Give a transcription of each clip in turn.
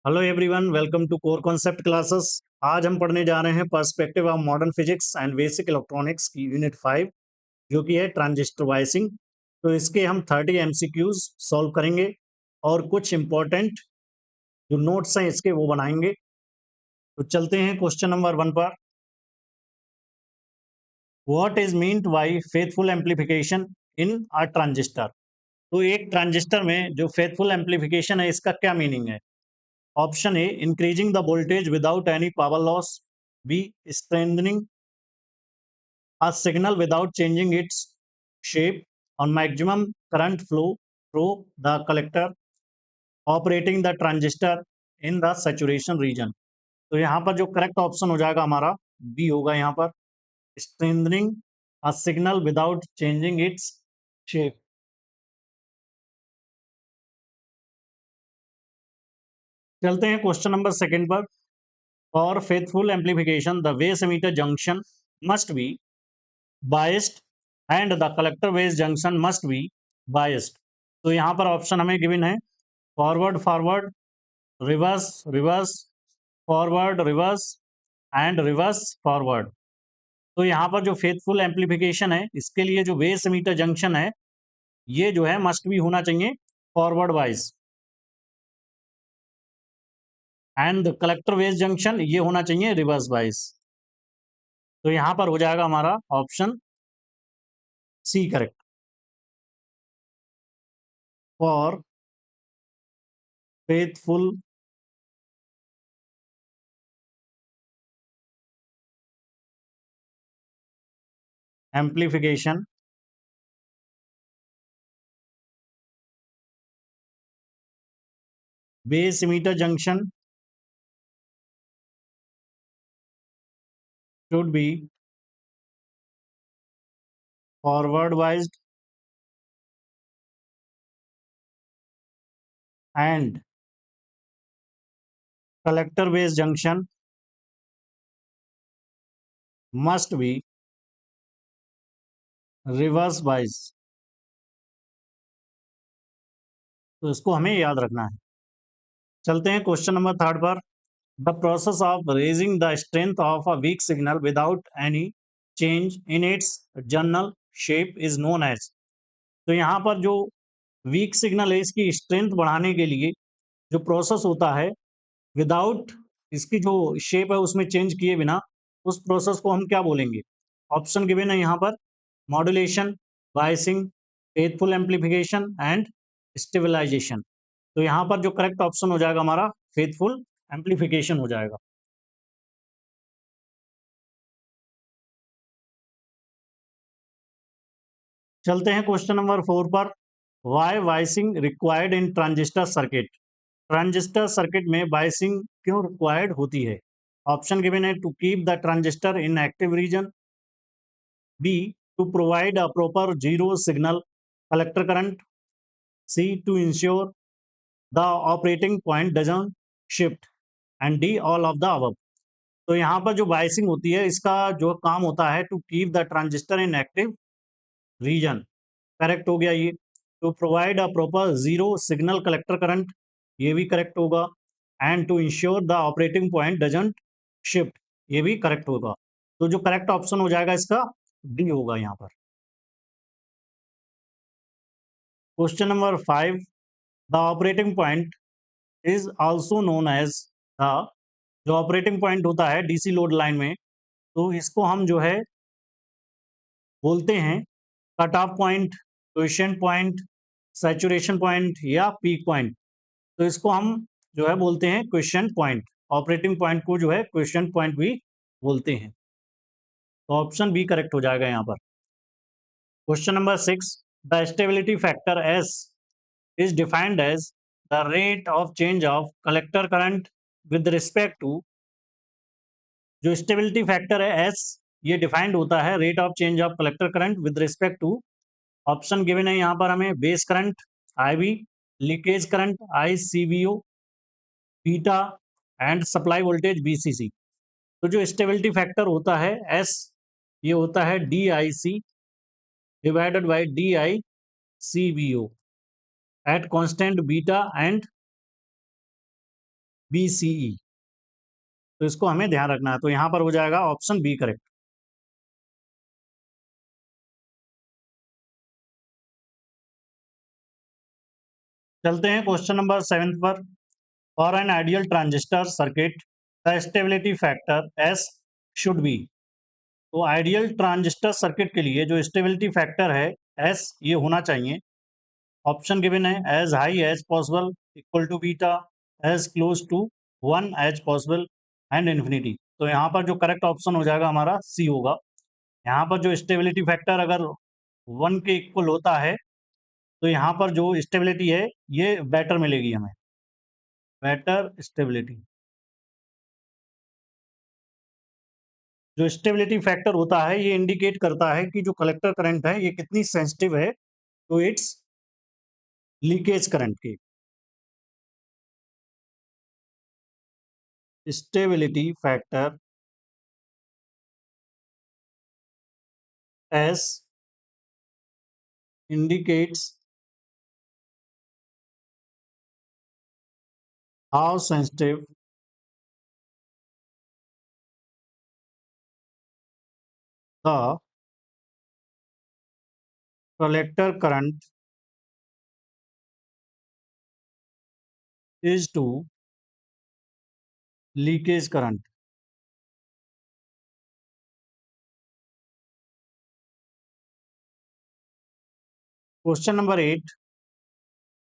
Hello everyone, welcome to core concept classes. आज हम पढ़ने जा रहे हैं perspective of modern physics and basic electronics की यूनिट 5, जो कि है ट्रांजिस्टर वाइसिंग। तो इसके हम 30 एमसीक्यूज सॉल्व करेंगे और कुछ इंपॉर्टेंट जो नोट्स हैं इसके वो बनाएंगे। तो चलते हैं क्वेश्चन नंबर 1 पर। What is meant by faithful amplification in a transistor? तो एक ट्रांजिस्टर में जो फेथफुल एम्प्लीफिकेशन है इसका क्या मीनिंग है? Option A, increasing the voltage without any power loss. B, strengthening a signal without changing its shape on maximum current flow through the collector, operating the transistor in the saturation region। तो यहाँ पर जो correct option हो जाएगा हमारा B होगा। यहाँ पर strengthening a signal without changing its shape। चलते हैं क्वेश्चन नंबर सेकंड पर। For faithful amplification the base emitter junction must be biased and the collector base junction must be biased। तो यहाँ पर ऑप्शन हमें गिवन है forward forward, reverse reverse, forward reverse and reverse forward. तो यहाँ पर जो फेथफुल एम्प्लीफिकेशन है इसके लिए जो बेस एमीटर जंक्शन है ये जो है मस्ट भी होना चाहिए forward wise, and collector base junction ये होना चाहिए रिवर्स वाइज। तो यहाँ पर हो जाएगा हमारा option C correct. For faithful amplification base emitter junction should be forward wise and collector base junction must be reverse wise। तो इसको हमें याद रखना है। चलते हैं क्वेश्चन नंबर थर्ड पर। The process of raising the strength of a weak signal without any change in its general shape is known as. तो यहाँ पर जो वीक सिग्नल है इसकी स्ट्रेंथ बढ़ाने के लिए जो प्रोसेस होता है विदाउट इसकी जो शेप है उसमें चेंज किए बिना, उस प्रोसेस को हम क्या बोलेंगे? ऑप्शन गिवन है यहाँ पर modulation, biasing, faithful amplification and stabilisation. तो यहाँ पर जो करेक्ट ऑप्शन हो जाएगा हमारा फेथफुल एम्प्लीफिकेशन हो जाएगा। चलते हैं क्वेश्चन नंबर 4 पर। Why biasing required in transistor circuit? Transistor circuit में बायसिंग क्यों रिक्वायर्ड होती है? ऑप्शन गिवन है to keep the transistor in active region. B, to provide a proper zero signal collector current. C, to ensure the operating point doesn't shift, and D, all of the above। तो यहाँ पर जो biasing होती है इसका जो काम होता है to keep the transistor in active region, correct हो गया ये। To provide a proper zero signal collector current, ये भी करेक्ट होगा। And to ensure the operating point doesn't shift, ये भी करेक्ट होगा। तो जो करेक्ट ऑप्शन हो जाएगा इसका डी होगा यहाँ पर। Question number 5। The operating point is also known as the, जो ऑपरेटिंग पॉइंट होता है डीसी लोड लाइन में, तो इसको हम जो है बोलते हैं cut off point, question point, saturation point या पीक पॉइंट। तो इसको हम जो है बोलते हैं क्वेश्चन पॉइंट। ऑपरेटिंग पॉइंट को जो है क्वेश्चन पॉइंट भी बोलते हैं। तो ऑप्शन बी करेक्ट हो जाएगा यहाँ पर। Question number 6। The stability factor S is defined as the rate of change of collector current with respect to, जो स्टेबिलिटी फैक्टर है एस ये डिफाइंड होता है rate of change of collector current with respect to. Option given है यहाँ पर हमें base current I B, leakage current I C B O, beta and supply voltage V C C. तो जो स्टेबिलिटी फैक्टर होता है एस ये होता है D I C divided by D I C B O at constant beta and BCE। तो इसको हमें ध्यान रखना है, तो यहाँ पर हो जाएगा ऑप्शन बी करेक्ट। चलते हैं क्वेश्चन नंबर 7 पर। For an ideal transistor circuit the stability factor S should be. तो आइडियल ट्रांजिस्टर सर्किट के लिए जो स्टेबिलिटी फैक्टर है एस, ये होना चाहिए। ऑप्शन गिवन है as high as possible, equal to beta, as close to 1 as possible and infinity. तो यहाँ पर जो करेक्ट ऑप्शन हो जाएगा हमारा सी होगा। यहाँ पर जो स्टेबिलिटी फैक्टर अगर 1 के इक्वल होता है तो यहाँ पर जो स्टेबिलिटी है ये बेटर मिलेगी हमें, बेटर स्टेबिलिटी। जो स्टेबिलिटी फैक्टर होता है ये इंडिकेट करता है कि जो कलेक्टर करंट है ये कितनी सेंसिटिव है टू इट्स लीकेज करंट के। Stability factor S indicates how sensitive the collector current is to leakage current। Question number 8,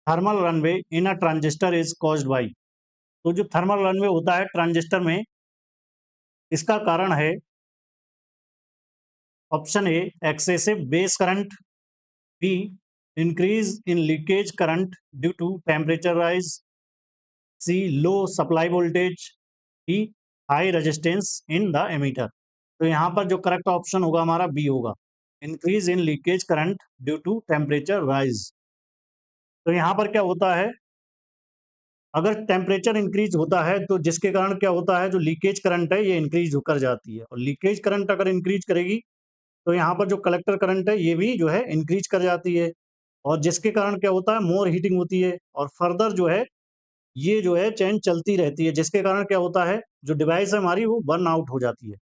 thermal runway in a transistor is caused by. तो जो थर्मल रनवे होता है transistor में, इसका कारण है option A excessive base current, B increase in leakage current due to temperature rise, C low supply voltage, D high resistance in the emitter. तो यहाँ पर जो करेक्ट ऑप्शन होगा हमारा बी होगा, increase in leakage current due to temperature rise. तो यहाँ पर क्या होता है, अगर टेम्परेचर इंक्रीज होता है तो जिसके कारण क्या होता है, जो लीकेज करंट है ये इंक्रीज होकर जाती है, और लीकेज करंट अगर इंक्रीज करेगी तो यहाँ पर जो कलेक्टर करंट है ये भी जो है इंक्रीज कर जाती है, और जिसके कारण क्या होता है, मोर हीटिंग होती है, और फर्दर जो है ये जो है चेन चलती रहती है, जिसके कारण क्या होता है, जो डिवाइस है हमारी वो बर्न आउट हो जाती है।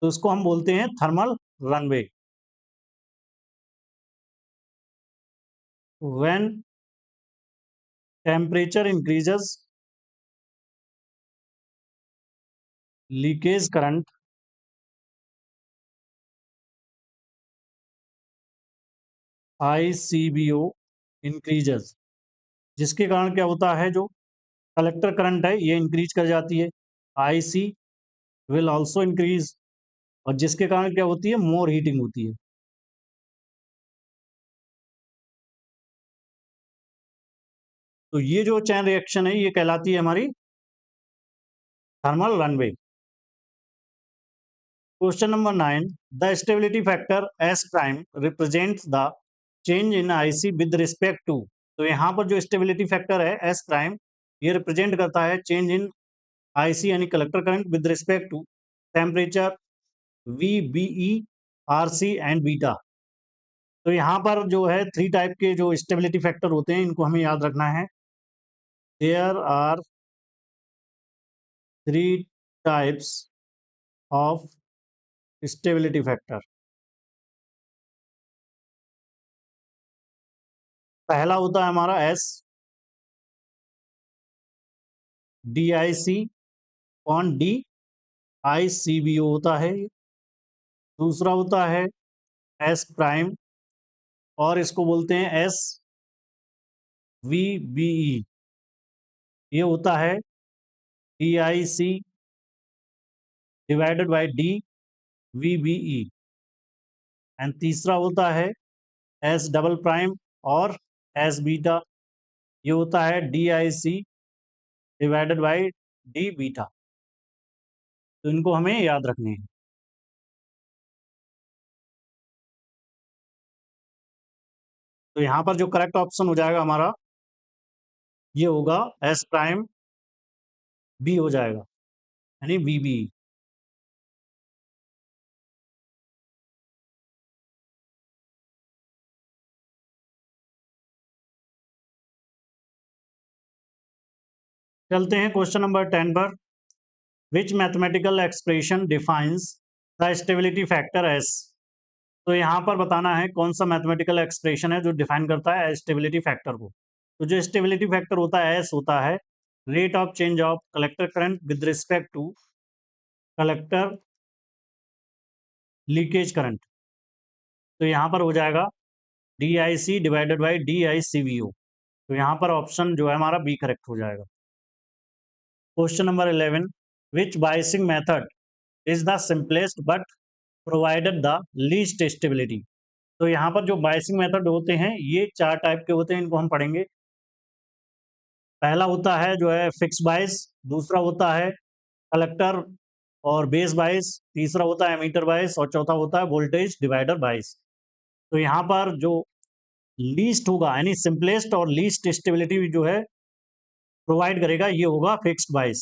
तो इसको हम बोलते हैं thermal runway. When temperature increases leakage current ICBO increases, जिसके कारण क्या होता है, जो कलेक्टर करंट है ये इंक्रीज कर जाती है, IC विल ऑल्सो इंक्रीज, और जिसके कारण क्या होती है, मोर हीटिंग होती है। तो ये जो चैन रिएक्शन है ये कहलाती है हमारी thermal runaway. Question number 9, the stability factor S prime represents the change in IC with respect to. तो यहाँ पर जो स्टेबिलिटी फैक्टर है एस प्राइम, ये रिप्रेजेंट करता है चेंज इन IC यानी collector current with respect to temperature VBE RC and beta. तो यहाँ पर जो है 3 टाइप के जो स्टेबिलिटी फैक्टर होते हैं इनको हमें याद रखना है। There are 3 types of stability factor. पहला होता है हमारा एस, DIC ऑन DICBO होता है। दूसरा होता है एस प्राइम, और इसको बोलते हैं SVBE, ये होता है DIC divided by DVBE। And तीसरा होता है एस डबल प्राइम और एस बीटा, ये होता है DIC divided by D beta. तो इनको हमें याद रखने हैं। तो यहाँ पर जो करेक्ट ऑप्शन हो जाएगा हमारा ये होगा एस प्राइम बी हो जाएगा, यानी VBE। चलते हैं क्वेश्चन नंबर 10 पर। Which mathematical expression defines the stability factor S. तो यहाँ पर बताना है कौन सा मैथमेटिकल एक्सप्रेशन है जो डिफाइन करता है स्टेबिलिटी फैक्टर को। तो जो स्टेबिलिटी फैक्टर होता है एस होता है rate of change of collector current with respect to collector leakage current. तो यहाँ पर हो जाएगा D I C divided by D I C V O. तो यहाँ पर ऑप्शन जो है हमारा बी करेक्ट हो जाएगा। Question number 11, which biasing method is the simplest but provided the least stability. तो यहाँ पर जो बाइसिंग मेथड होते हैं ये चार टाइप के होते हैं, इनको हम पढ़ेंगे। पहला होता है जो है फिक्स बाइस, दूसरा होता है कलेक्टर और बेस बाइस, तीसरा होता है एमीटर बाइस और चौथा होता है वोल्टेज डिवाइडर बाइस। तो यहाँ पर जो लीस्ट होगा यानी सिंपलेस्ट और लीस्ट स्टेबिलिटी जो है प्रोवाइड करेगा ये होगा फिक्स्ड बाइस,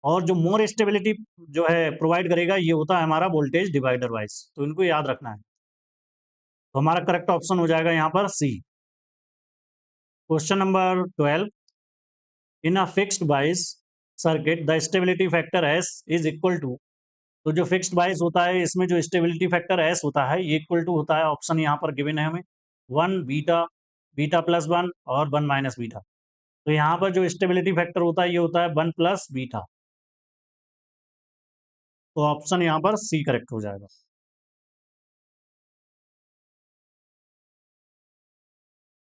और जो मोर स्टेबिलिटी जो है प्रोवाइड करेगा ये होता है हमारा वोल्टेज डिवाइडर बाइस। तो इनको याद रखना है। तो हमारा करेक्ट ऑप्शन हो जाएगा यहाँ पर C. Question number 12, in a fixed bias circuit the stability factor S is equal to. तो जो फिक्स्ड बाइस होता है इसमें जो स्टेबिलिटी फैक्टर एस होता है ये इक्वल टू होता है, ऑप्शन यहाँ पर गिवन है हमें, one beta, beta plus one और वन माइनस बीटा। तो यहाँ पर जो स्टेबिलिटी फैक्टर होता है ये होता है वन प्लस बीटा। तो ऑप्शन यहाँ पर सी करेक्ट हो जाएगा।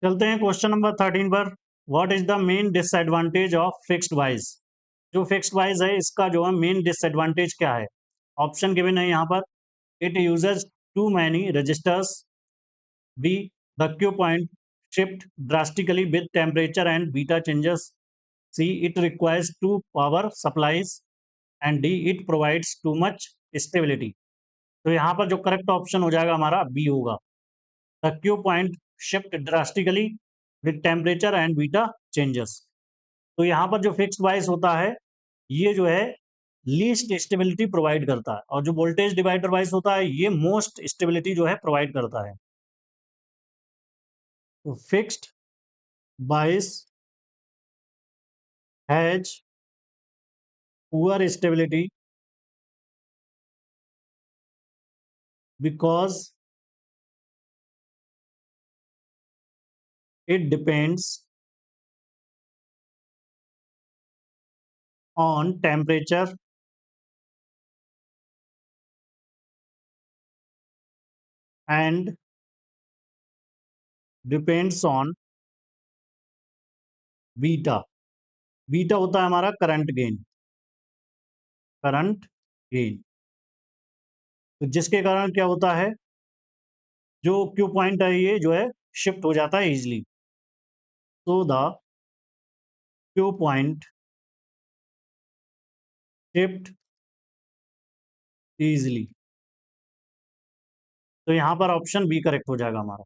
चलते हैं क्वेश्चन नंबर 13 पर। What is the main disadvantage of fixed बाइस। जो फिक्स्ड बाइस है इसका जो है मेन डिसएडवांटेज क्या है। ऑप्शन गिवन है यहाँ पर, it uses too many resistors, B the Q point shift drastically with temperature and beta changes, C it requires two power supplies, and D it provides too much stability. तो यहाँ पर जो correct option हो जाएगा हमारा B होगा, the Q point shift drastically with temperature and beta changes. तो यहाँ पर जो फिक्स्ड बाइस होता है ये जो है लीस्ट स्टेबिलिटी प्रोवाइड करता है, और जो वोल्टेज डिवाइडर बाइस होता है ये मोस्ट स्टेबिलिटी जो है प्रोवाइड करता है। तो फिक्स्ड बाइस has poor stability because it depends on temperature and depends on beta. Beta होता है हमारा करंट गेन, करंट गेन। तो जिसके कारण क्या होता है जो क्यू पॉइंट है ये जो है शिफ्ट हो जाता है इजिली। तो the Q point shift easily. तो यहाँ पर ऑप्शन बी करेक्ट हो जाएगा हमारा।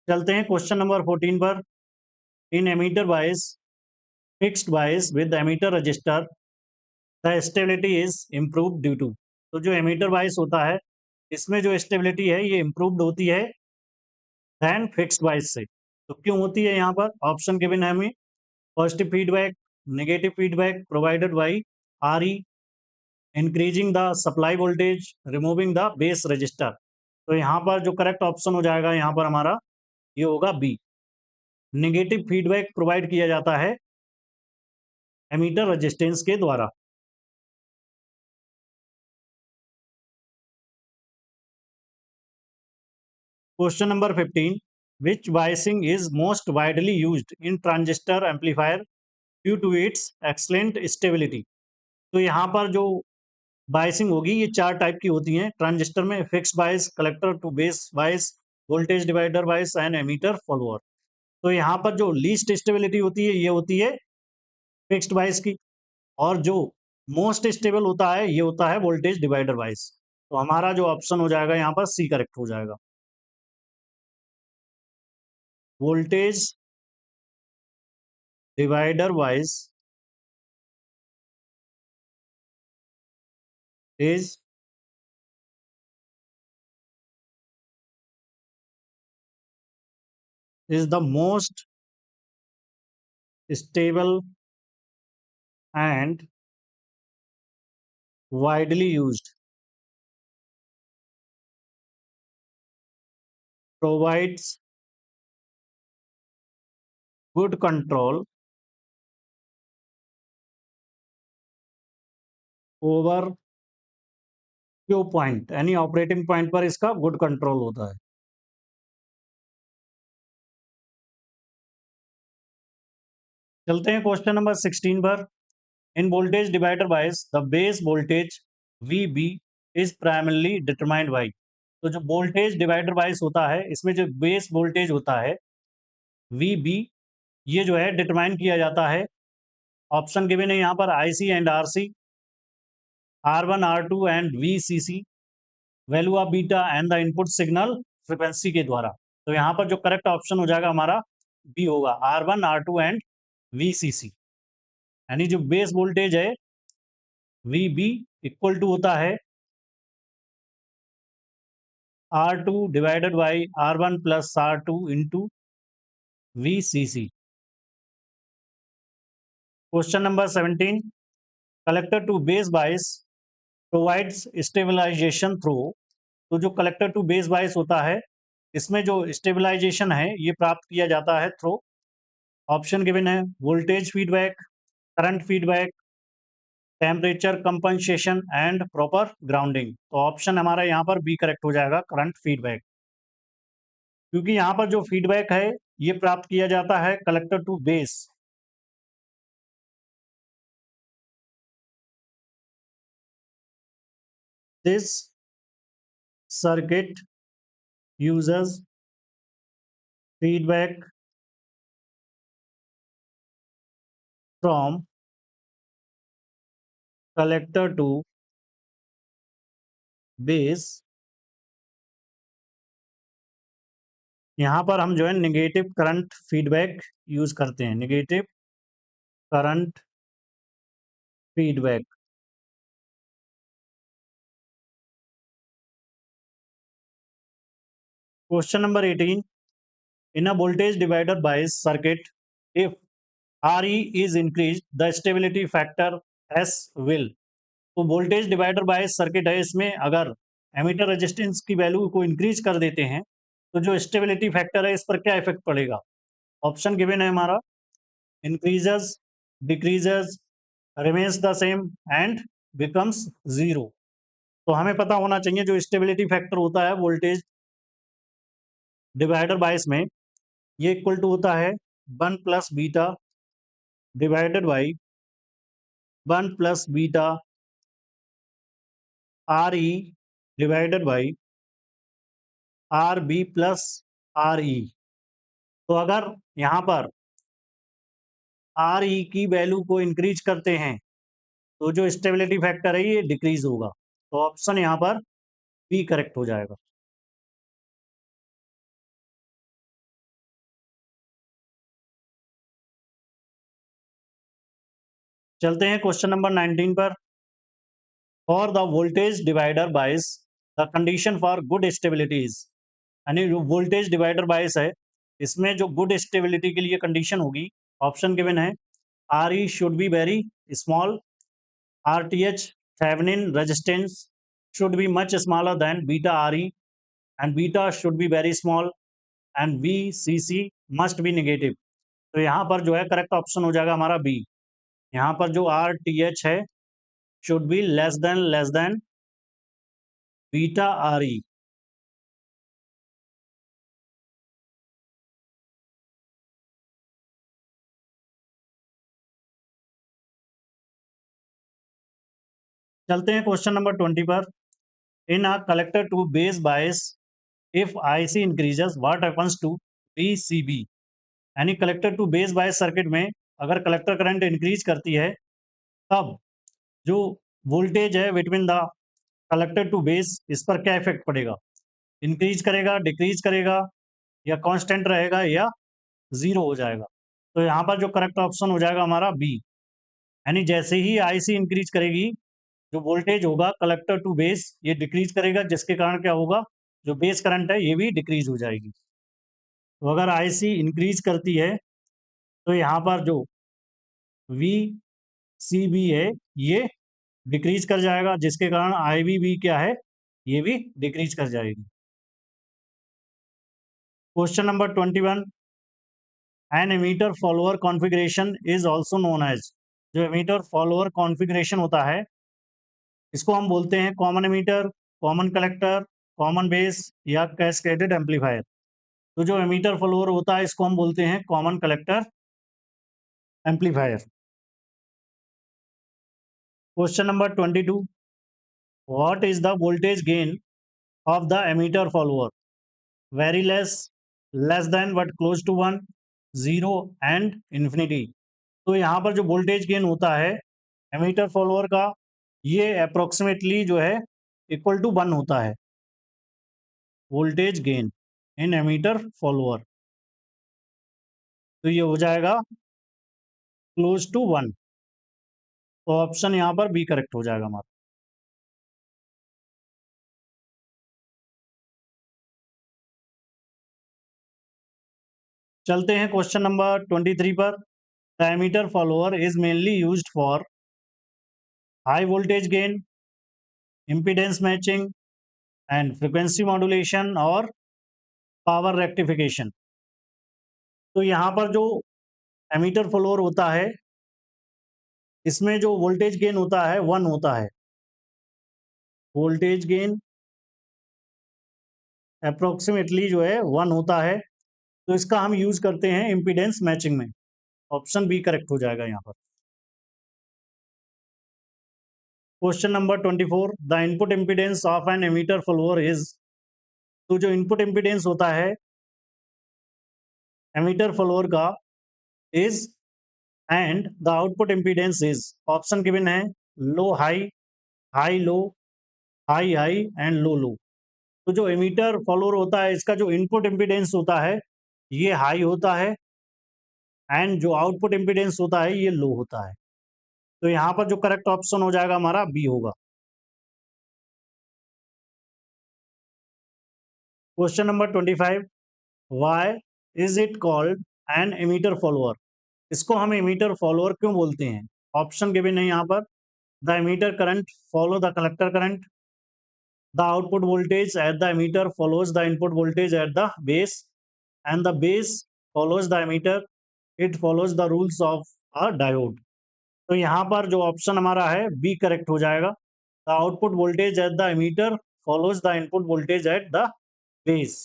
चलते हैं क्वेश्चन नंबर 14 पर। In emitter bias fixed bias with emitter resistor the stability is improve due to. तो जो एमीटर बाइस होता है इसमें जो स्टेबिलिटी है ये इम्प्रूव्ड होती है दैन फिक्स्ड बाइस से। तो क्यों होती है यहाँ पर ऑप्शन गिवन है हमें, positive feedback, negative feedback provided by R E, increasing the supply voltage, removing the base register. तो यहाँ पर जो करेक्ट ऑप्शन हो जाएगा यहाँ पर हमारा ये होगा बी, नेगेटिव फीडबैक प्रोवाइड किया जाता है एमीटर रेजिस्टेंस के द्वारा। Question number 15, which biasing is most widely used in transistor amplifier due to its excellent stability. तो यहाँ पर जो बाइसिंग होगी ये चार टाइप की होती हैं ट्रांजिस्टर में, फिक्स बाइस, कलेक्टर टू बेस बाइस, वोल्टेज डिवाइडर बाइस एंड एमीटर फॉलोअर। तो यहाँ पर जो लीस्ट स्टेबिलिटी होती है ये होती है फिक्स्ड बाइस की, और जो मोस्ट स्टेबल होता है ये होता है वोल्टेज डिवाइडर बाइस। तो हमारा जो ऑप्शन हो जाएगा यहाँ पर सी करेक्ट हो जाएगा, वोल्टेज डिवाइडर बाइस is the most stable and widely used, provides good control over Q point, यानी ऑपरेटिंग पॉइंट पर इसका गुड कंट्रोल होता है। चलते हैं क्वेश्चन नंबर 16 पर। इन वोल्टेज डिवाइडर बाइस the base voltage VB is primarily determined by. तो जो वोल्टेज डिवाइडर बाइस होता है, इसमें जो बेस वोल्टेज होता है VB, ये जो है डिटरमाइन किया जाता है। ऑप्शन गिवन है यहाँ पर IC and RC, R1 R2 and VCC, value of beta and the input signal frequency के द्वारा। तो यहाँ पर जो करेक्ट ऑप्शन हो जाएगा हमारा बी होगा, R1 R2 एंड VCC। यानी जो बेस वोल्टेज है VB इक्वल टू होता है R2 divided by R1 plus R2 into VCC। Question number 17, collector to base bias provides stabilisation through. तो जो कलेक्टर टू बेस बाइस होता है, इसमें जो स्टेबलाइजेशन है ये प्राप्त किया जाता है थ्रू, ऑप्शन गिवन है voltage feedback, current feedback, temperature compensation and proper grounding. तो ऑप्शन हमारा यहाँ पर बी करेक्ट हो जाएगा, करंट फीडबैक, क्योंकि यहाँ पर जो फीडबैक है ये प्राप्त किया जाता है collector to base. This circuit uses feedback from collector to base. यहाँ पर हम जो है नेगेटिव करंट फीडबैक यूज करते हैं, negative current feedback. Question number 18, in a voltage divider bias circuit, if RE is increased the stability factor S will। तो voltage divider bias circuit है, इसमें अगर एमीटर रेजिस्टेंस की वैल्यू को increase कर देते हैं तो जो स्टेबिलिटी फैक्टर है इस पर क्या इफेक्ट पड़ेगा। ऑप्शन गिवन है हमारा increases, decreases, remains the same and becomes zero. तो हमें पता होना चाहिए जो स्टेबिलिटी फैक्टर होता है वोल्टेज डिवाइडर बायस में, ये इक्वल टू होता है 1 plus beta divided by 1 plus beta RE divided by RB plus RE। तो अगर यहाँ पर RE की वैल्यू को इंक्रीज करते हैं तो जो स्टेबिलिटी फैक्टर है ये डिक्रीज होगा। तो ऑप्शन यहाँ पर बी करेक्ट हो जाएगा। चलते हैं क्वेश्चन नंबर 19 पर। For the voltage divider bias the condition for good stabilities, यानी जो वोल्टेज डिवाइडर बायस है इसमें जो गुड स्टेबिलिटी के लिए कंडीशन होगी, ऑप्शन गिवन है RE should be very small, RTH Thevenin resistance should be much smaller than beta RE and beta should be very small and VCC must be negative। तो यहाँ पर जो है correct option हो जाएगा हमारा बी। यहाँ पर जो RTH है should be less than beta RE। चलते हैं क्वेश्चन नंबर 20 पर। In a collector to base bias if IC increases what happens to VCB। यानी collector to base bias circuit में अगर कलेक्टर करंट इंक्रीज करती है तब जो वोल्टेज है between the collector to base इस पर क्या इफेक्ट पड़ेगा, इंक्रीज करेगा, डिक्रीज करेगा, या कांस्टेंट रहेगा, या जीरो हो जाएगा। तो यहाँ पर जो करेक्ट ऑप्शन हो जाएगा हमारा बी, यानी जैसे ही IC इंक्रीज करेगी जो वोल्टेज होगा कलेक्टर टू बेस ये डिक्रीज करेगा, जिसके कारण क्या होगा, जो बेस करंट है ये भी डिक्रीज हो जाएगी। तो अगर IC इंक्रीज करती है तो यहाँ पर जो सी बी है ये डिक्रीज कर जाएगा, जिसके कारण आई बी क्या है, ये भी डिक्रीज कर जाएगी। Question number 21, an emitter follower configuration is also known as, जो एमीटर फॉलोअर कॉन्फ़िगरेशन होता है इसको हम बोलते हैं common emitter, common collector, common base या कैस्केडेड एम्पलीफायर। तो जो एमीटर फॉलोअर होता है इसको हम बोलते हैं common collector amplifier. Question number 22, what is the voltage gain of the emitter follower, very less, less than but close to one, zero and infinity. तो यहाँ पर जो वोल्टेज गेन होता है एमीटर फॉलोअर का, ये अप्रोक्सीमेटली जो है इक्वल टू 1 होता है, voltage gain in emitter follower. तो ये हो जाएगा क्लोज टू 1। तो ऑप्शन यहाँ पर बी करेक्ट हो जाएगा हमारा। चलते हैं क्वेश्चन नंबर 23 पर। The emitter follower is mainly used for high voltage gain, impedance matching and frequency modulation और पावर रेक्टिफिकेशन। तो यहाँ पर जो एमीटर फ्लोर होता है इसमें जो वोल्टेज गेन होता है 1 होता है, वोल्टेज गेन अप्रोक्सीमेटली जो है 1 होता है। तो इसका हम यूज करते हैं इम्पीडेंस मैचिंग में। ऑप्शन बी करेक्ट हो जाएगा यहाँ पर। Question number 24, the input impedance of an emitter follower is, तो जो इनपुट इम्पीडेंस होता है एमीटर फॉलोअर का is, and the output impedance is, option given है low high, high low, high high and low low. तो जो emitter follower होता है इसका जो इनपुट इम्पीडेंस होता है ये हाई होता है, एंड जो आउटपुट इम्पीडेंस होता है ये लो होता है। तो यहाँ पर जो करेक्ट ऑप्शन हो जाएगा हमारा बी होगा। Question number 25, why is it called an emitter follower, इसको हम एमीटर फॉलोअर क्यों बोलते हैं। ऑप्शन गिवन है यहाँ पर, the emitter current follow the collector current, the output voltage at the emitter follows the input voltage at the base, and the base follows the emitter, it follows the rules of a diode। तो यहाँ पर जो option हमारा है B correct हो जाएगा, the output voltage at the emitter follows the input voltage at the base.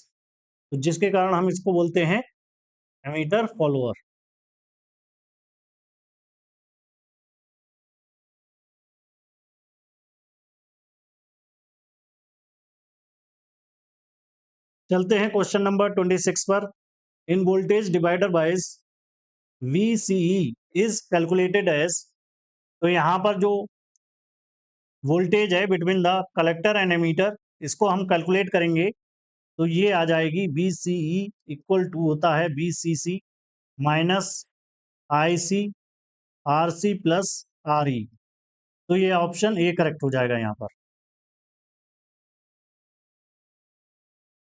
तो जिसके कारण हम इसको बोलते हैं एमीटर फॉलोअर। चलते हैं क्वेश्चन नंबर 26 पर। In voltage divider bias VCE is calculated as, तो यहाँ पर जो वोल्टेज है between the collector and emitter इसको हम कैलकुलेट करेंगे तो ये आ जाएगी VCE इक्वल टू होता है VCC minus IC RC plus RE। तो ये ऑप्शन ए करेक्ट हो जाएगा यहाँ पर।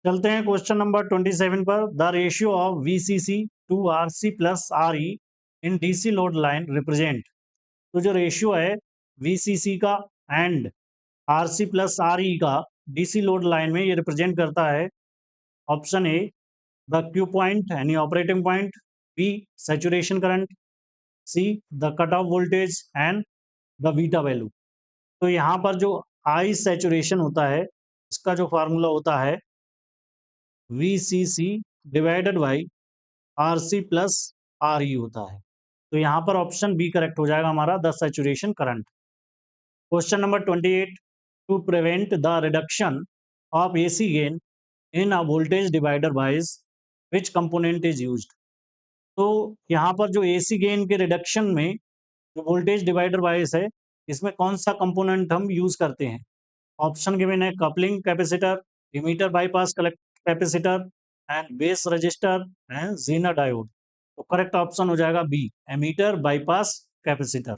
चलते हैं क्वेश्चन नंबर 27 पर। The ratio of VCC to RC plus RE in DC load line represent, तो जो रेशियो है VCC का एंड RC प्लस RE का DC लोड लाइन में ये रिप्रेजेंट करता है। Option A the Q point यानी operating point, B saturation current, C the cut off voltage and the beta value. तो यहाँ पर जो आई सैचुरेशन होता है इसका जो फार्मूला होता है VCC divided by RC plus RE होता है। तो यहाँ पर ऑप्शन बी करेक्ट हो जाएगा हमारा, the saturation current. Question number 28, to prevent the reduction of AC gain in a voltage divider bias which component is used. तो यहाँ पर जो AC गेन के रिडक्शन में जो वोल्टेज डिवाइडर वाइज है इसमें कौन सा कंपोनेंट हम यूज करते हैं। ऑप्शन गिवन है coupling capacitor, emitter bypass capacitor and base resistor and zener diode. तो करेक्ट ऑप्शन हो जाएगा B emitter bypass capacitor.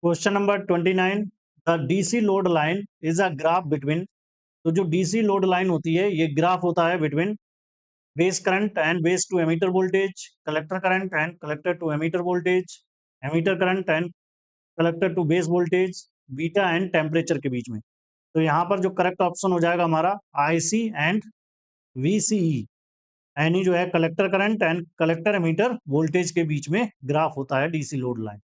Question number 29, the DC load line is a graph between, तो जो DC load line होती है ये graph होता है between base current and base to emitter voltage, collector current and collector to emitter voltage, emitter current and collector to base voltage, beta and temperature के बीच में। तो यहाँ पर जो करेक्ट ऑप्शन हो जाएगा हमारा IC एंड VCE। यानी जो है collector current and collector emitter voltage के बीच में ग्राफ होता है DC load line.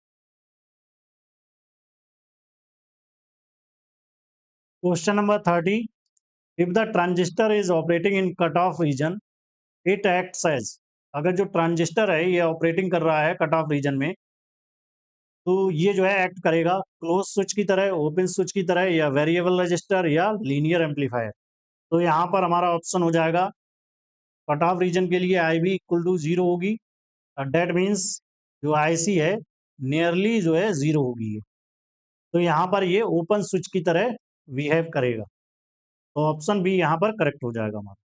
Question number 30, if the transistor is operating in cut off region it acts as. अगर जो ट्रांजिस्टर है ये ऑपरेटिंग कर रहा है कट ऑफ रीजन में, तो ये जो है एक्ट करेगा क्लोज स्विच की तरह, ओपन स्विच की तरह, या वेरिएबल रजिस्टर, या लीनियर एम्पलीफायर। तो यहाँ पर हमारा ऑप्शन हो जाएगा कट ऑफ रीजन के लिए IB इक्वल टू 0 होगी, डेट मीन्स जो IC है नियरली जो है 0 होगी। तो यहाँ पर ये ओपन स्विच की तरह बिहेव करेगा। तो ऑप्शन बी यहाँ पर करेक्ट हो जाएगा हमारा।